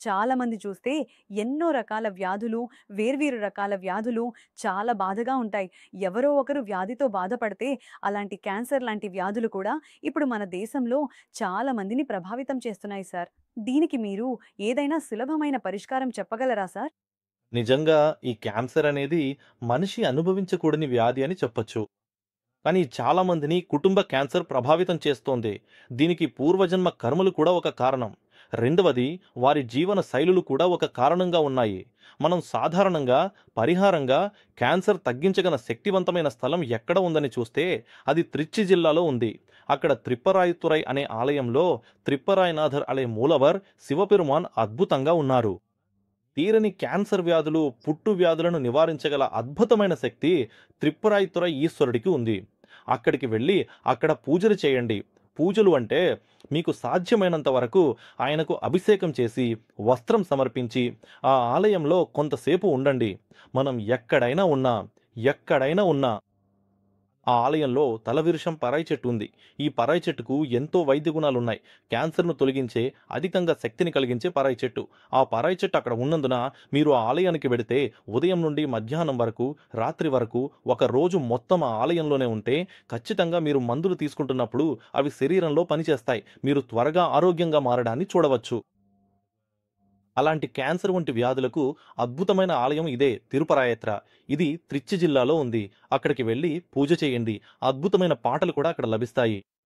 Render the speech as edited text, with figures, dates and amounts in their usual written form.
చాలామంది చూస్తే ఎన్నో రకాల వ్యాధులు, వేర్వేరు రకాల వ్యాధులు చాలా బాధగా ఉంటాయి. ఎవరో ఒకరు వ్యాధితో బాధపడితే అలాంటి క్యాన్సర్ లాంటి వ్యాధులు కూడా ఇప్పుడు మన దేశంలో చాలా మందిని ప్రభావితం చేస్తున్నాయి సార్. దీనికి మీరు ఏదైనా సులభమైన పరిష్కారం చెప్పగలరా సార్? నిజంగా ఈ క్యాన్సర్ అనేది మనిషి అనుభవించకూడని వ్యాధి అని చెప్పొచ్చు. కానీ చాలా మందిని కుటుంబ క్యాన్సర్ ప్రభావితం చేస్తోంది. దీనికి పూర్వజన్మ కర్మలు కూడా ఒక కారణం. రెండవది వారి జీవన శైలులు కూడా ఒక కారణంగా ఉన్నాయి. మనం సాధారణంగా పరిహారంగా క్యాన్సర్ తగ్గించగల శక్తివంతమైన స్థలం ఎక్కడ ఉందని చూస్తే అది త్రిచ్చి జిల్లాలో ఉంది. అక్కడ త్రిప్పరాయితురై అనే ఆలయంలో త్రిప్పరాయనాథర్ అనే మూలవర్ శివపెరుమాన్ అద్భుతంగా ఉన్నారు. తీరని క్యాన్సర్ వ్యాధులు, పుట్టు వ్యాధులను నివారించగల అద్భుతమైన శక్తి త్రిపురాయితుర ఈశ్వరుడికి ఉంది. అక్కడికి వెళ్ళి అక్కడ పూజలు చేయండి. పూజలు అంటే మీకు సాధ్యమైనంత వరకు ఆయనకు అభిషేకం చేసి, వస్త్రం సమర్పించి, ఆ ఆలయంలో కొంతసేపు ఉండండి. మనం ఎక్కడైనా ఉన్నా ఆ ఆలయంలో తలవిరుషం పరాయి చెట్టు ఉంది. ఈ పరాయి చెట్టుకు ఎంతో వైద్య గుణాలున్నాయి. క్యాన్సర్‌ను తొలగించే, అధికంగా శక్తిని కలిగించే పరాయి చెట్టు. ఆ పరాయి చెట్టు అక్కడ ఉన్నందున మీరు ఆ ఆలయానికి వెడితే ఉదయం నుండి మధ్యాహ్నం వరకు, రాత్రి వరకు ఒక రోజు మొత్తం ఆ ఆలయంలోనే ఉంటే ఖచ్చితంగా మీరు మందులు తీసుకుంటున్నప్పుడు అవి శరీరంలో పనిచేస్తాయి. మీరు త్వరగా ఆరోగ్యంగా మారడాన్ని చూడవచ్చు. అలాంటి క్యాన్సర్ వంటి వ్యాధులకు అద్భుతమైన ఆలయం ఇదే తిరుపరాయత్ర. ఇది త్రిచ్చి జిల్లాలో ఉంది. అక్కడికి వెళ్లి పూజ చేయండి. అద్భుతమైన పాటలు కూడా అక్కడ లభిస్తాయి.